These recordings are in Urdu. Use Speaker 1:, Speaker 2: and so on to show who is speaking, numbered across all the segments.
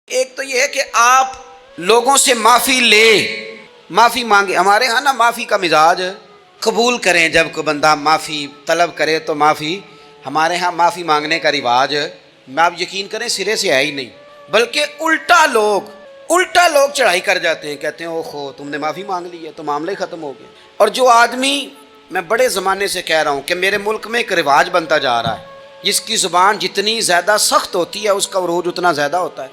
Speaker 1: ایک تو یہ ہے کہ آپ لوگوں سے معافی لے، معافی مانگے. ہمارے ہاں نا معافی کا مزاج قبول کریں، جب کوئی بندہ معافی طلب کرے تو معافی. ہمارے ہاں معافی مانگنے کا رواج میں آپ یقین کریں سرے سے ہے ہی نہیں، بلکہ الٹا لوگ چڑھائی کر جاتے ہیں، کہتے ہیں اوہو تم نے معافی مانگ لی ہے تو معاملہ ہی ختم ہو گیا. اور جو آدمی، میں بڑے زمانے سے کہہ رہا ہوں کہ میرے ملک میں ایک رواج بنتا جا رہا ہے، جس کی زبان جتنی زیادہ سخت ہوتی ہے اس کا عروج اتنا زیادہ ہوتا ہے.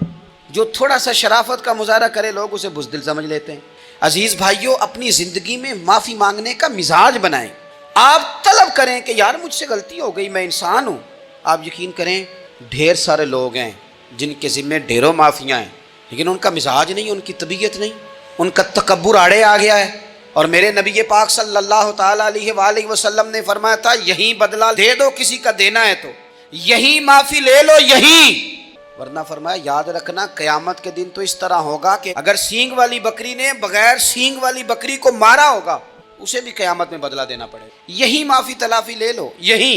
Speaker 1: جو تھوڑا سا شرافت کا مظاہرہ کرے لوگ اسے بزدل سمجھ لیتے ہیں. عزیز بھائیوں، اپنی زندگی میں معافی مانگنے کا مزاج بنائیں. آپ طلب کریں کہ یار مجھ سے غلطی ہو گئی، میں انسان ہوں. آپ یقین کریں ڈھیر سارے لوگ ہیں جن کے ذمہ ڈھیروں معافیاں ہیں، لیکن ان کا مزاج نہیں، ان کی طبیعت نہیں، ان کا تکبر آڑے آ گیا ہے. اور میرے نبی پاک صلی اللہ تعالیٰ علیہ وآلہ وسلم نے فرمایا تھا یہیں بدلہ دے دو کسی کا دینا ہے تو، یہیں معافی لے لو یہیں. ورنہ فرمایا یاد رکھنا قیامت کے دن تو اس طرح ہوگا کہ اگر سینگ والی بکری نے بغیر سینگ والی بکری کو مارا ہوگا اسے بھی قیامت میں بدلہ دینا پڑے گا. یہی معافی تلافی لے لو یہی.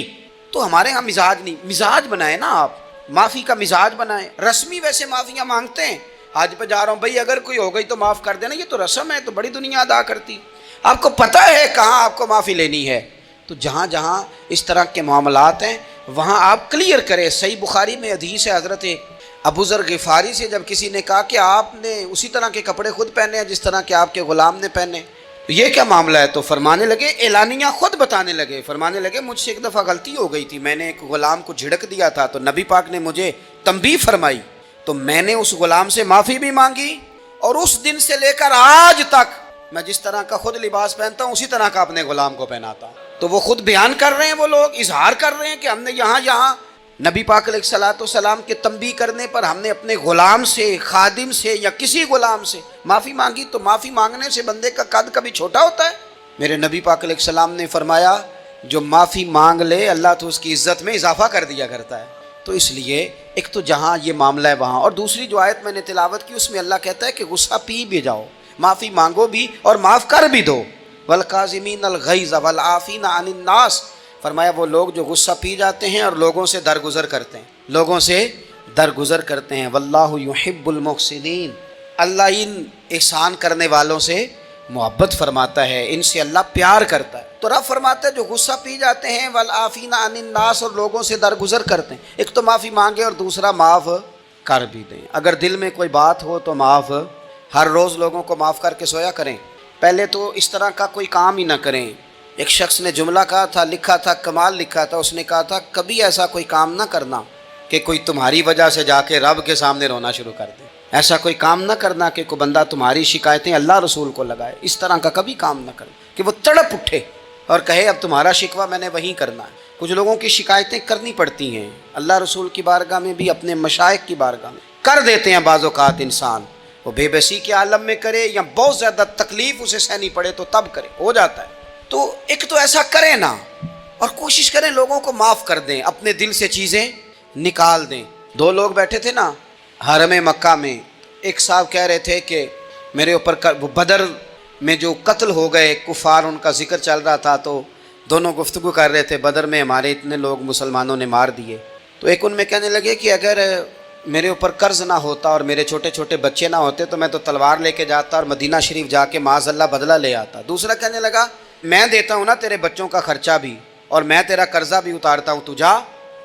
Speaker 1: تو ہمارے ہاں مزاج نہیں، مزاج بنائیں نا آپ، معافی کا مزاج بنائیں. رسمی ویسے معافیاں مانگتے ہیں، آج پہ جا رہا ہوں بھائی اگر کوئی ہو گئی تو معاف کر دینا، یہ تو رسم ہے، تو بڑی دنیا ادا کرتی. آپ کو پتہ ہے کہاں آپ کو معافی لینی ہے، تو جہاں جہاں اس طرح کے معاملات ہیں وہاں آپ کلیئر کریں. صحیح بخاری میں حدیث ہے حضرت ابو ذر غفاری سے، جب کسی نے کہا کہ آپ نے اسی طرح کے کپڑے خود پہنے ہیں جس طرح کہ آپ کے غلام نے پہنے، یہ کیا معاملہ ہے؟ تو فرمانے لگے، اعلانیہ خود بتانے لگے، فرمانے لگے مجھ سے ایک دفعہ غلطی ہو گئی تھی، میں نے ایک غلام کو جھڑک دیا تھا تو نبی پاک نے مجھے تنبیہ فرمائی، تو میں نے اس غلام سے معافی بھی مانگی، اور اس دن سے لے کر آج تک میں جس طرح کا خود لباس پہنتا ہوں اسی طرح کا اپنے غلام کو پہناتا ہوں. تو وہ خود بیان کر رہے ہیں، وہ لوگ اظہار کر رہے ہیں کہ ہم نے یہاں نبی پاک علیہ الصلوۃ والسلام کے تنبیہ کرنے پر ہم نے اپنے غلام سے، خادم سے یا کسی غلام سے معافی مانگی. تو معافی مانگنے سے بندے کا قد کبھی چھوٹا ہوتا ہے؟ میرے نبی پاک علیہ السلام نے فرمایا جو معافی مانگ لے اللہ تو اس کی عزت میں اضافہ کر دیا کرتا ہے. تو اس لیے ایک تو جہاں یہ معاملہ ہے وہاں، اور دوسری جو آیت میں نے تلاوت کی اس میں اللہ کہتا ہے کہ غصہ پی بھی جاؤ، معافی مانگو بھی اور معاف کر بھی دو. والکاظمین الغیظ والعافین عن الناس، فرمایا وہ لوگ جو غصہ پی جاتے ہیں اور لوگوں سے درگزر کرتے ہیں. واللہ یحب المحسنین، اللہ ان احسان کرنے والوں سے محبت فرماتا ہے، ان سے اللہ پیار کرتا ہے. تو رب فرماتا ہے جو غصہ پی جاتے ہیں والعافین عن الناس، اور لوگوں سے درگزر کرتے ہیں، ایک تو معافی مانگے اور دوسرا معاف کر بھی دیں. اگر دل میں کوئی بات ہو تو معاف، ہر روز لوگوں کو معاف کر کے سویا کریں. پہلے تو اس طرح کا کوئی کام ہی نہ کریں. ایک شخص نے جملہ کہا تھا، لکھا تھا، کمال لکھا تھا، اس نے کہا تھا کبھی ایسا کوئی کام نہ کرنا کہ کوئی تمہاری وجہ سے جا کے رب کے سامنے رونا شروع کر دے. ایسا کوئی کام نہ کرنا کہ کوئی بندہ تمہاری شکایتیں اللہ رسول کو لگائے. اس طرح کا کبھی کام نہ کرنا کہ وہ تڑپ اٹھے اور کہے اب تمہارا شکوہ میں نے وہیں کرنا ہے. کچھ لوگوں کی شکایتیں کرنی پڑتی ہیں، اللہ رسول کی بارگاہ میں بھی، اپنے مشائخ کی بارگاہ میں کر دیتے ہیں. بعض اوقات انسان وہ بے بسی کے عالم میں کرے یا بہت زیادہ تکلیف اسے سہنی پڑے تو تب کرے، ہو جاتا ہے. تو ایک تو ایسا کریں نا، اور کوشش کریں لوگوں کو معاف کر دیں، اپنے دل سے چیزیں نکال دیں. دو لوگ بیٹھے تھے نا حرم مکہ میں، ایک صاحب کہہ رہے تھے کہ میرے اوپر وہ بدر میں جو قتل ہو گئے کفار، ان کا ذکر چل رہا تھا، تو دونوں گفتگو کر رہے تھے بدر میں ہمارے اتنے لوگ مسلمانوں نے مار دیے. تو ایک ان میں کہنے لگے کہ اگر میرے اوپر قرض نہ ہوتا اور میرے چھوٹے چھوٹے بچے نہ ہوتے تو میں تو تلوار لے کے جاتا اور مدینہ شریف جا کے معاذ اللہ بدلہ لے آتا. دوسرا کہنے لگا میں دیتا ہوں نا تیرے بچوں کا خرچہ بھی اور میں تیرا قرضہ بھی اتارتا ہوں، تو جا.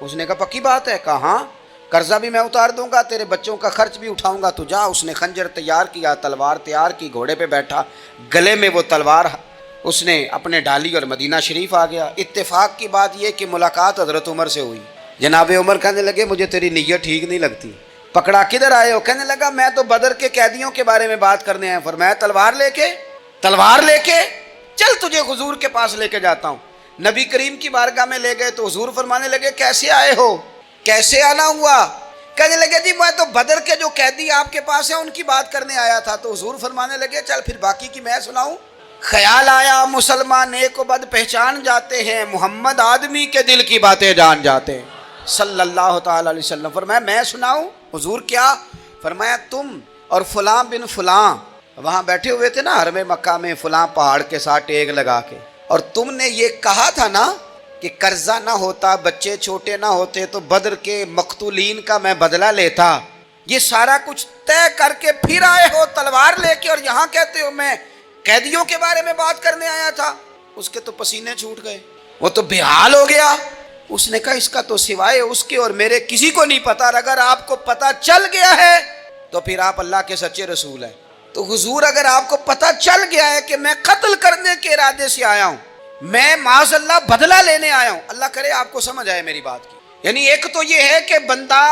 Speaker 1: اس نے کہا پکی بات ہے؟ کہا ہاں، قرضہ بھی میں اتار دوں گا، تیرے بچوں کا خرچ بھی اٹھاؤں گا، تو جا. اس نے خنجر تیار کیا، تلوار تیار کی، گھوڑے پہ بیٹھا، گلے میں وہ تلوار اس نے اپنے ڈالی اور مدینہ شریف آ گیا. اتفاق کی بات یہ کہ ملاقات حضرت عمر سے ہوئی. جناب عمر کہنے لگے مجھے تیری نیت ٹھیک نہیں لگتی. پکڑا کدھر آئے ہو؟ کہنے لگا میں تو بدر کے قیدیوں کے بارے میں بات کرنے آیا. فرمایا تلوار لے کے چل تجھے حضور کے پاس لے کے جاتا ہوں. نبی کریم کی بارگاہ میں لے گئے تو حضور فرمانے لگے کیسے آئے ہو، کیسے آنا ہوا؟ کہنے لگے جی میں تو بدر کے جو قیدی آپ کے پاس ہیں ان کی بات کرنے آیا تھا. تو حضور فرمانے لگے چل پھر باقی کی میں سناؤں. خیال آیا مسلمان نیک و بد پہچان جاتے ہیں، محمد آدمی کے دل کی باتیں جان جاتے ہیں صلی اللہ تعالی علیہ وسلم. فرمایا میں سناؤں؟ حضور کیا؟ فرمایا تم اور فلاں بن فلاں وہاں بیٹھے ہوئے تھے نا حرم مکہ میں فلاں پہاڑ کے ساتھ ٹیک لگا کے، اور تم نے یہ کہا تھا نا کہ قرضہ نہ ہوتا، بچے چھوٹے نہ ہوتے تو بدر کے مقتولین کا میں بدلہ لیتا. یہ سارا کچھ طے کر کے پھر آئے ہو تلوار لے کے، اور یہاں کہتے ہو میں قیدیوں کے بارے میں بات کرنے آیا تھا۔ اس کے تو پسینے چھوٹ گئے، وہ تو بے حال ہو گیا۔ اس نے کہا اس کا تو سوائے اس کے اور میرے کسی کو نہیں پتا، اور اگر آپ کو پتا چل گیا ہے تو پھر آپ اللہ کے سچے رسول ہیں۔ تو حضور اگر آپ کو پتا چل گیا ہے کہ میں قتل کرنے کے ارادے سے آیا ہوں، میں معاذ اللہ بدلہ لینے آیا ہوں، اللہ کرے آپ کو سمجھ آئے میری بات کی۔ یعنی ایک تو یہ ہے کہ بندہ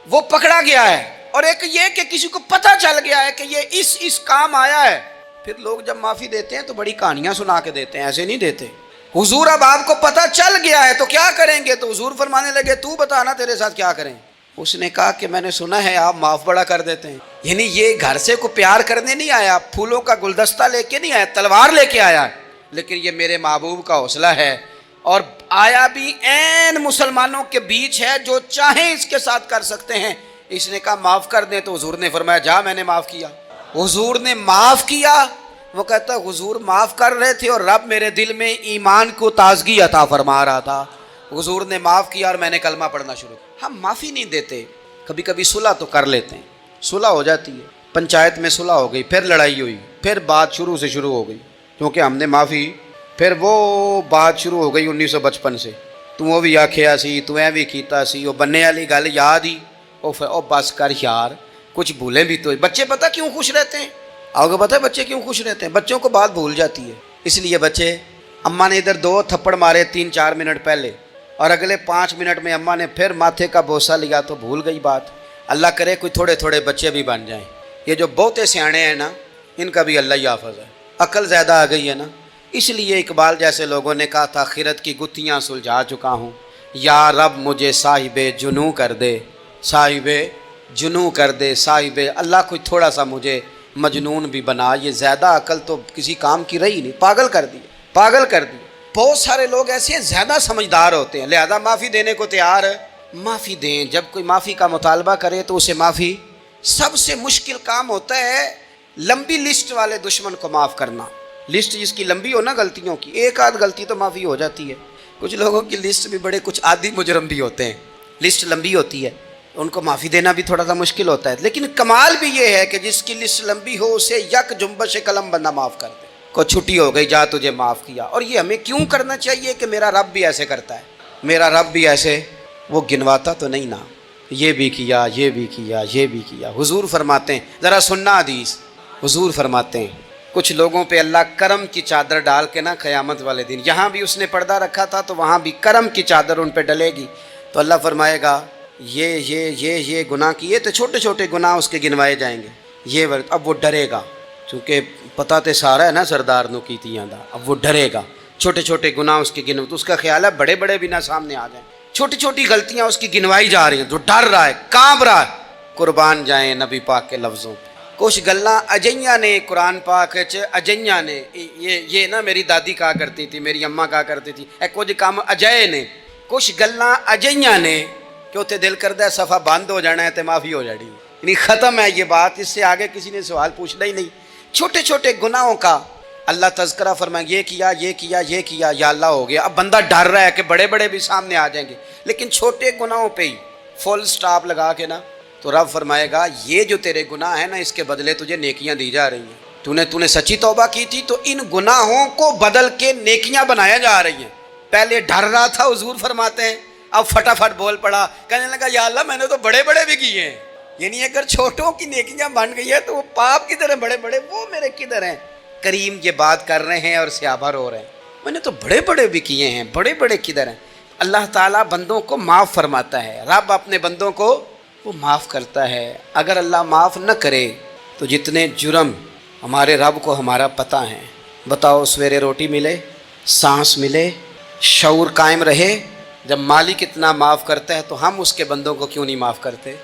Speaker 1: وہ پکڑا گیا ہے، اور ایک یہ کہ کسی کو پتا چل گیا ہے کہ یہ اس کام آیا ہے۔ پھر لوگ جب معافی دیتے ہیں تو بڑی کہانیاں سنا کے دیتے ہیں، ایسے نہیں دیتے۔ حضور اب آپ کو پتا چل گیا ہے تو کیا کریں گے؟ تو حضور فرمانے لگے تو بتا نا تیرے ساتھ کیا کریں۔ اس نے کہا کہ میں نے سنا ہے آپ معاف بڑا کر دیتے ہیں۔ یعنی یہ گھر سے کو پیار کرنے نہیں آیا، پھولوں کا گلدستہ لے کے نہیں آیا، تلوار لے کے آیا، لیکن یہ میرے محبوب کا حوصلہ ہے، اور آیا بھی عین مسلمانوں کے بیچ ہے، جو چاہیں اس کے ساتھ کر سکتے ہیں۔ اس نے کہا معاف کر دیں، تو حضور نے فرمایا جا میں نے معاف کیا۔ حضور نے معاف کیا۔ وہ کہتا ہے حضور معاف کر رہے تھے اور رب میرے دل میں ایمان کو تازگی عطا فرما رہا تھا۔ حضور نے معاف کیا اور میں نے کلمہ پڑھنا شروع کیا۔ ہم معافی نہیں دیتے، کبھی کبھی صلح تو کر لیتے ہیں، صلح ہو جاتی ہے، پنچایت میں صلح ہو گئی، پھر لڑائی ہوئی، پھر بات شروع سے شروع ہو گئی، کیونکہ ہم نے معافی، پھر وہ بات شروع ہو گئی 1955 سے، تو وہ بھی آکھیا سی، تو اے بھی کیتا سی، وہ بننے والی گل یاد ہی، او بس کر یار، کچھ بھولیں بھی تو۔ بچے پتہ کیوں خوش رہتے ہیں؟ آپ کو پتہ ہے بچے کیوں خوش رہتے ہیں؟ بچوں کو بات بھول جاتی ہے، اس لیے بچے، اماں نے ادھر 2 تھپڑ مارے 3-4 منٹ پہلے، اور اگلے 5 منٹ میں اماں نے پھر ماتھے کا بوسہ لیا تو بھول گئی بات۔ اللہ کرے کوئی تھوڑے تھوڑے بچے بھی بن جائیں۔ یہ جو بہتے سیانے ہیں نا، ان کا بھی اللہ ہی حافظ ہے، عقل زیادہ آ گئی ہے نا۔ اس لیے اقبال جیسے لوگوں نے کہا تھا خیرت کی گتھیاں سلجھا چکا ہوں، یا رب مجھے صاحب جنوں کر دے، صاحب جنوں کر دے، صاحب اللہ کوئی تھوڑا سا مجھے مجنون بھی بنا۔ یہ زیادہ عقل تو کسی کام کی رہی نہیں، پاگل کر دی، پاگل کر دی۔ بہت سارے لوگ ایسے ہیں زیادہ سمجھدار ہوتے ہیں، لہذا معافی دینے کو تیار ہے، معافی دیں۔ جب کوئی معافی کا مطالبہ کرے تو اسے معافی، سب سے مشکل کام ہوتا ہے لمبی لسٹ والے دشمن کو معاف کرنا۔ لسٹ جس کی لمبی ہو نا غلطیوں کی، ایک آدھ غلطی تو معافی ہو جاتی ہے۔ کچھ لوگوں کی لسٹ بھی بڑے، کچھ عادی مجرم بھی ہوتے ہیں، لسٹ لمبی ہوتی ہے، ان کو معافی دینا بھی تھوڑا سا مشکل ہوتا ہے۔ لیکن کمال بھی یہ ہے کہ جس کی لسٹ لمبی ہو اسے یک جنبش قلم بندہ معاف کر دے، کو چھٹی ہو گئی جا تجھے معاف کیا۔ اور یہ ہمیں کیوں کرنا چاہیے کہ میرا رب بھی ایسے کرتا ہے، میرا رب بھی ایسے، وہ گنواتا تو نہیں نا، یہ بھی کیا، یہ بھی کیا، یہ بھی کیا۔ حضور فرماتے ہیں، ذرا سننا حدیث، حضور فرماتے ہیں کچھ لوگوں پہ اللہ کرم کی چادر ڈال کے نا قیامت والے دن، یہاں بھی اس نے پردہ رکھا تھا تو وہاں بھی کرم کی چادر ان پہ ڈلے گی، تو اللہ فرمائے گا یہ گناہ کیے تو چھوٹے چھوٹے گناہ اس کے گنوائے جائیں گے، یہ اب وہ ڈرے گا، چونکہ پتہ تے سارا ہے نا سردار نو کیتیاں دا، اب وہ ڈرے گا، چھوٹے چھوٹے گناہ اس کے گنو، تو اس کا خیال ہے بڑے بڑے بھی نہ سامنے آ جائیں، چھوٹی چھوٹی غلطیاں اس کی گنوائی جا رہی ہیں، تو ڈر رہا ہے، کانپ رہا ہے۔ قربان جائیں نبی پاک کے لفظوں پہ۔ کچھ گلاں اجیاں نے قرآن پاک اجیاں نے، یہ نا میری دادی کہا کرتی تھی، میری اماں کہا کرتی تھی، اے کچھ کام اجائے نے، کچھ گلاں اجیاں نے کہ اتنے دل کردہ ہے صفحہ بند ہو جانا ہے تو معافی ہو جانی، یعنی ختم ہے یہ بات، اس سے آگے کسی نے سوال پوچھنا ہی نہیں۔ چھوٹے چھوٹے گناہوں کا اللہ تذکرہ فرمائیں، یہ کیا یہ کیا یہ کیا، یا اللہ ہو گیا۔ اب بندہ ڈر رہا ہے کہ بڑے بڑے بھی سامنے آ جائیں گے، لیکن چھوٹے گناہوں پہ ہی فل سٹاپ لگا کے نا، تو رب فرمائے گا یہ جو تیرے گناہ ہیں نا، اس کے بدلے تجھے نیکیاں دی جا رہی ہیں، تو نے سچی توبہ کی تھی تو ان گناہوں کو بدل کے نیکیاں بنایا جا رہی ہیں۔ پہلے ڈر رہا تھا، حضور فرماتے ہیں اب فٹافٹ بول پڑا، کہنے لگا یا اللہ میں نے تو بڑے بڑے بھی کیے ہیں، یعنی اگر چھوٹوں کی نیکیاں بن گئی ہے تو وہ پاپ کدھر ہیں، بڑے بڑے وہ میرے کدھر ہیں۔ کریم یہ بات کر رہے ہیں اور صحابہ رو رہے ہیں، میں نے تو بڑے بڑے بھی کیے ہیں، بڑے بڑے کدھر ہیں۔ اللہ تعالیٰ بندوں کو معاف فرماتا ہے، رب اپنے بندوں کو وہ معاف کرتا ہے۔ اگر اللہ معاف نہ کرے تو جتنے جرم ہمارے رب کو ہمارا پتہ ہے، بتاؤ سویرے روٹی ملے، سانس ملے، شعور قائم رہے، جب مالک اتنا معاف کرتا ہے تو ہم اس کے بندوں کو کیوں نہیں معاف کرتے؟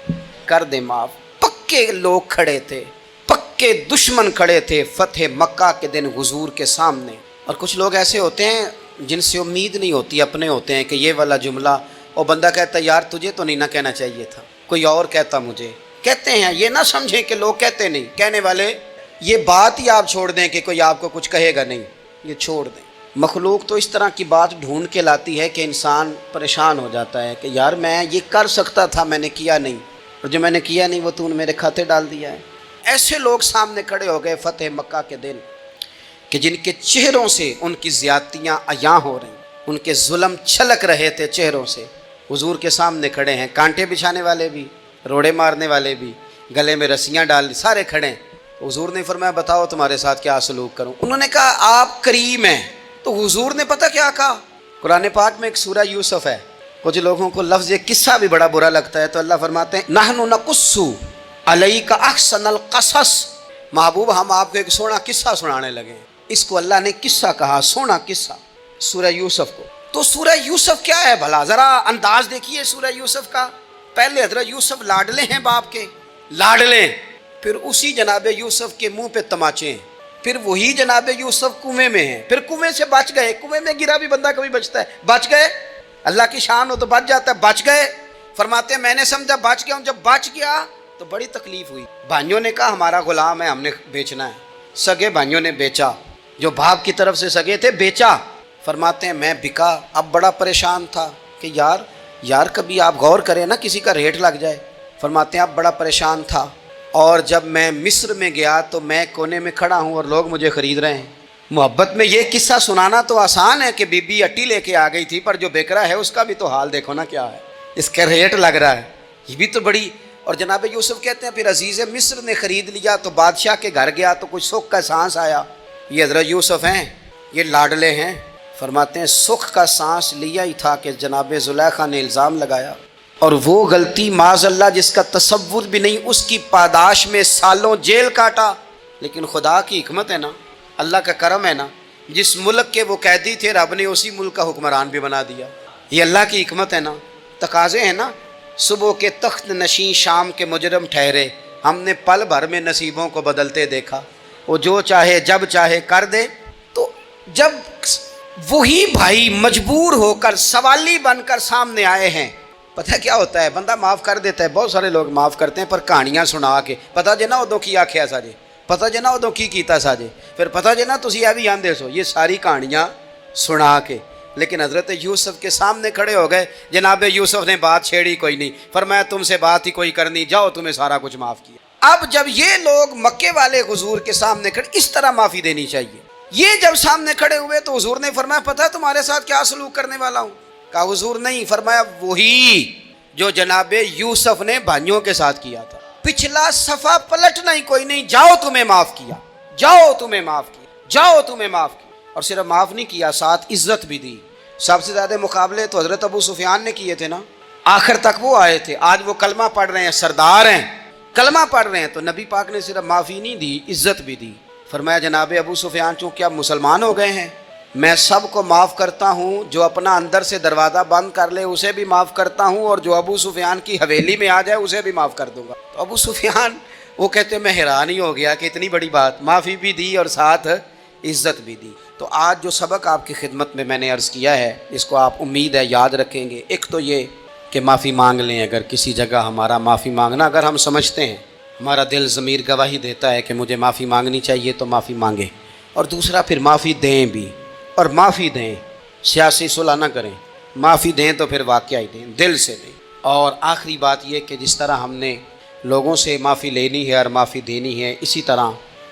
Speaker 1: کر دیں معاف۔ پکے لوگ کھڑے تھے، پکے دشمن کھڑے تھے فتح مکہ کے دن حضور کے سامنے، اور کچھ لوگ ایسے ہوتے ہیں جن سے امید نہیں ہوتی، اپنے ہوتے ہیں کہ یہ والا جملہ، اور بندہ کہتا ہے یار تجھے تو نہیں نہ کہنا چاہیے تھا، کوئی اور کہتا مجھے، کہتے ہیں۔ یہ نہ سمجھیں کہ لوگ کہتے نہیں، کہنے والے، یہ بات ہی آپ چھوڑ دیں کہ کوئی آپ کو کچھ کہے گا نہیں، یہ چھوڑ دیں۔ مخلوق تو اس طرح کی بات ڈھونڈ کے لاتی ہے کہ انسان پریشان ہو جاتا ہے کہ یار میں یہ کر سکتا تھا، میں نے کیا نہیں، اور جو میں نے کیا نہیں وہ تو نے میرے کھاتے ڈال دیا ہے۔ ایسے لوگ سامنے کھڑے ہو گئے فتح مکہ کے دن کہ جن کے چہروں سے ان کی زیادتیاں عیاں ہو رہی، ان کے ظلم چھلک رہے تھے چہروں سے، حضور کے سامنے کھڑے ہیں، کانٹے بچھانے والے بھی، روڑے مارنے والے بھی، گلے میں رسیاں ڈال سارے کھڑے ہیں۔ حضور نے فرمایا بتاؤ تمہارے ساتھ کیا سلوک کروں؟ انہوں نے کہا آپ کریم ہیں۔ تو حضور نے پتہ کیا کہا؟ قرآن پاک میں ایک سورہ یوسف ہے، کچھ لوگوں کو لفظ قصہ بھی بڑا برا لگتا ہے، تو اللہ فرماتے ہیں نحن نقص علیک احسن القصص، محبوب ہم آپ کو ایک سونا قصہ سنانے لگے ہیں۔ اس کو اللہ نے قصہ کہا، سونا قصہ، سورہ یوسف کو۔ تو سورہ یوسف کیا ہے بھلا؟ ذرا انداز دیکھیے سورہ یوسف کا۔ پہلے حضرت یوسف لاڈلے ہیں باپ کے، لاڈلے، پھر اسی جناب یوسف کے منہ پہ تماچے ہیں، پھر وہی جناب یوسف کنویں میں ہیں، پھر کنویں سے بچ گئے، کنویں میں گرا بھی بندہ کبھی بچتا ہے، بچ گئے، اللہ کی شان ہو تو بچ جاتا ہے، بچ گئے۔ فرماتے ہیں میں نے سمجھا بچ گیا ہوں، جب بچ گیا تو بڑی تکلیف ہوئی۔ بھائیوں نے کہا ہمارا غلام ہے، ہم نے بیچنا ہے، سگے بھائیوں نے بیچا، جو باپ کی طرف سے سگے تھے بیچا۔ فرماتے ہیں میں بکا، اب بڑا پریشان تھا کہ یار کبھی آپ غور کریں نا کسی کا ریٹ لگ جائے۔ فرماتے ہیں اب بڑا پریشان تھا، اور جب میں مصر میں گیا تو میں کونے میں کھڑا ہوں اور لوگ مجھے خرید رہے ہیں۔ محبت میں یہ قصہ سنانا تو آسان ہے کہ بی بی اٹی لے کے آ گئی تھی، پر جو بیچ رہا ہے اس کا بھی تو حال دیکھو نا کیا ہے، اس کا ریٹ لگ رہا ہے، یہ بھی تو بڑی۔ اور جناب یوسف کہتے ہیں پھر عزیز مصر نے خرید لیا تو بادشاہ کے گھر گیا تو کچھ سکھ کا سانس آیا۔ یہ حضرت یوسف ہیں، یہ لاڈلے ہیں۔ فرماتے ہیں سکھ کا سانس لیا ہی تھا کہ جناب زلیخا نے الزام لگایا، اور وہ غلطی معاذ اللہ جس کا تصور بھی نہیں، اس کی پاداش میں سالوں جیل کاٹا۔ لیکن خدا کی حکمت ہے نا، اللہ کا کرم ہے نا، جس ملک کے وہ قیدی تھے رب نے اسی ملک کا حکمران بھی بنا دیا۔ یہ اللہ کی حکمت ہے نا، تقاضے ہیں نا۔ صبح کے تخت نشین شام کے مجرم ٹھہرے، ہم نے پل بھر میں نصیبوں کو بدلتے دیکھا، وہ جو چاہے جب چاہے کر دے۔ تو جب وہی بھائی مجبور ہو کر سوالی بن کر سامنے آئے ہیں، پتہ کیا ہوتا ہے، بندہ معاف کر دیتا ہے، بہت سارے لوگ معاف کرتے ہیں، پر کہانیاں سنا کے پتہ جے نا ادو کی آکھیا ساجے، پتہ جے نا ادو کی کیتا ساجے، پھر پتہ جے نا تسی اے بھی آندے سو، یہ ساری کہانیاں سنا کے۔ لیکن حضرت یوسف کے سامنے کھڑے ہو گئے، جناب یوسف نے بات چھیڑی کوئی نہیں، فرمایا تم سے بات ہی کوئی کرنی، جاؤ تمہیں سارا کچھ معاف کیا۔ اب جب یہ لوگ مکے والے حضور کے سامنے کھڑے، اس طرح معافی دینی چاہیے۔ یہ جب سامنے کھڑے ہوئے تو حضور نے فرمایا پتہ تمہارے ساتھ کیا سلوک کرنے والا ہوں؟ کہا حضور نہیں۔ فرمایا وہی جو جناب یوسف نے بھائیوں کے ساتھ کیا تھا، پچھلا صفحہ پلٹنا ہی کوئی نہیں، جاؤ تمہیں معاف کیا، جاؤ تمہیں معاف کیا، جاؤ تمہیں معاف کیا۔ اور صرف معاف نہیں کیا، ساتھ عزت بھی دی۔ سب سے زیادہ مقابلے تو حضرت ابو سفیان نے کیے تھے نا، آخر تک وہ آئے تھے، آج وہ کلمہ پڑھ رہے ہیں، سردار ہیں، کلمہ پڑھ رہے ہیں۔ تو نبی پاک نے صرف معافی نہیں دی، عزت بھی دی۔ فرمایا جناب ابو سفیان چونکہ اب مسلمان ہو گئے ہیں، میں سب کو معاف کرتا ہوں، جو اپنا اندر سے دروازہ بند کر لے اسے بھی معاف کرتا ہوں، اور جو ابو سفیان کی حویلی میں آ جائے اسے بھی معاف کر دوں گا۔ تو ابو سفیان وہ کہتے ہیں میں حیران ہی ہو گیا کہ اتنی بڑی بات، معافی بھی دی اور ساتھ عزت بھی دی۔ تو آج جو سبق آپ کی خدمت میں نے عرض کیا ہے، اس کو آپ امید ہے یاد رکھیں گے۔ ایک تو یہ کہ معافی مانگ لیں، اگر کسی جگہ ہمارا معافی مانگنا اگر ہم سمجھتے ہیں، ہمارا دل ضمیر گواہی دیتا ہے کہ مجھے معافی مانگنی چاہیے تو معافی مانگیں۔ اور دوسرا پھر معافی دیں بھی، اور معافی دیں، سیاسی صلح نہ کریں، معافی دیں تو پھر واقعی دیں، دل سے دیں۔ اور آخری بات یہ کہ جس طرح ہم نے لوگوں سے معافی لینی ہے اور معافی دینی ہے، اسی طرح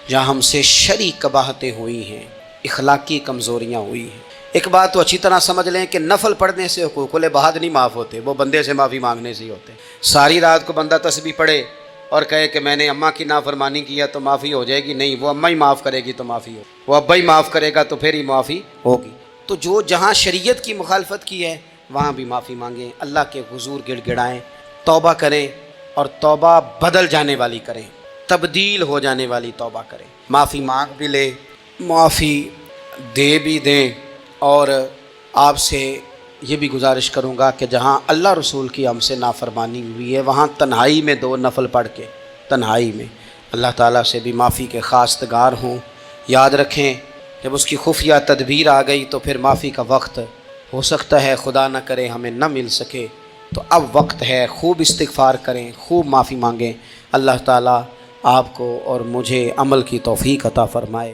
Speaker 1: جہاں ہم سے شرعی قباحتیں ہوئی ہیں، اخلاقی کمزوریاں ہوئی ہیں، ایک بات تو اچھی طرح سمجھ لیں کہ نفل پڑھنے سے حقوق العباد نہیں معاف ہوتے، وہ بندے سے معافی مانگنے سے ہی ہوتے۔ ساری رات کو بندہ تسبیح پڑھے اور کہے کہ میں نے اماں کی نافرمانی کیا تو معافی ہو جائے گی، نہیں، وہ اماں ہی معاف کرے گی تو معافی ہو، وہ ابا ہی معاف کرے گا تو پھر ہی معافی ہوگی۔ تو جو جہاں شریعت کی مخالفت کی ہے وہاں بھی معافی مانگیں، اللہ کے حضور گڑ گڑائیں، توبہ کریں، اور توبہ بدل جانے والی کریں، تبدیل ہو جانے والی توبہ کریں، معافی مانگ بھی لیں، معافی دے بھی دیں۔ اور آپ سے یہ بھی گزارش کروں گا کہ جہاں اللہ رسول کی ہم سے نافرمانی ہوئی ہے وہاں تنہائی میں 2 نفل پڑھ کے، تنہائی میں اللہ تعالیٰ سے بھی معافی کے خواستگار ہوں۔ یاد رکھیں جب اس کی خفیہ تدبیر آ گئی تو پھر معافی کا وقت ہو سکتا ہے خدا نہ کرے ہمیں نہ مل سکے، تو اب وقت ہے، خوب استغفار کریں، خوب معافی مانگیں۔ اللہ تعالیٰ آپ کو اور مجھے عمل کی توفیق عطا فرمائے۔